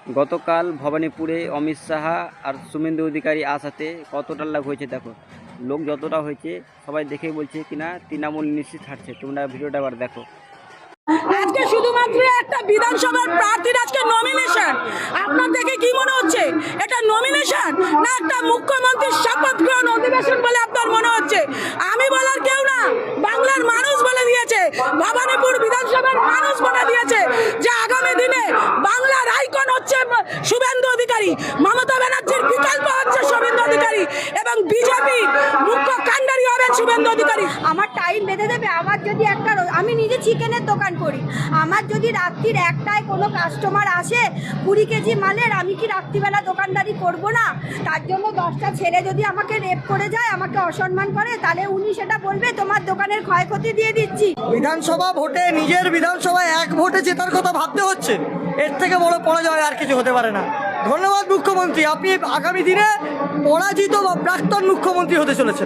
গতকাল ভবানীপুরে অমিত সাহা আর শুভেন্দু অধিকারী আসাতে কতটা লাভ হয়েছে দেখো। লোক যতটা হয়েছে সবাই দেখেই বলছে কিনা তৃণমূল নিশ্চিত হারছে। তোমরা ভিডিওটা আবার দেখো। আজকে শুধুমাত্র একটা বিধানসভার প্রার্থীর আজকে নমিনেশন। আপনার দেখে কি মনে হচ্ছে এটা নমিনেশন না একটা মুখ্যমন্ত্রীর শপথ গ্রহণ অধিবেশন বলে আপনার মনে হচ্ছে? আমি বলার কেউ না, বাংলার মানুষ বলে দিয়েছে, ভবানীপুর বিধানসভার মানুষ বলে দিয়েছে যে আগামী দিনে বাংলার আইকন হচ্ছে শুভেন্দু অধিকারী, মমতা ব্যানার্জির বিকল্প হচ্ছে শুভেন্দু অধিকারী এবং বিজেপি মুখ্য কাণ্ডারি হবেন শুভেন্দু অধিকারী। আমার টাইম বেঁধে দেবে। আমার যদি একটা আমি নিজে চিকেনের দোকান করি, আমার যদি রাত্রির একটায় কোনো কাস্টমার আসে 20 কেজি মালের, আমি কি রাত্রিবেলা দোকানদারি করব না? তার জন্য 10টা ছেলে যদি আমাকে রেপ করে যায়, আমাকে অসম্মান করে, তাহলে উনি সেটা বলবে তোমার দোকানের ক্ষয়ক্ষতি দিয়ে দিচ্ছি। বিধানসভা ভোটে নিজের বিধানসভায় এক ভোটে জেতার কথা ভাবতে হচ্ছে, এর থেকে বড় পরাজয় আর কিছু হতে পারে না। ধন্যবাদ মুখ্যমন্ত্রী, আপনি আগামী দিনে পরাজিত বা প্রাক্তন মুখ্যমন্ত্রী হতে চলেছেন।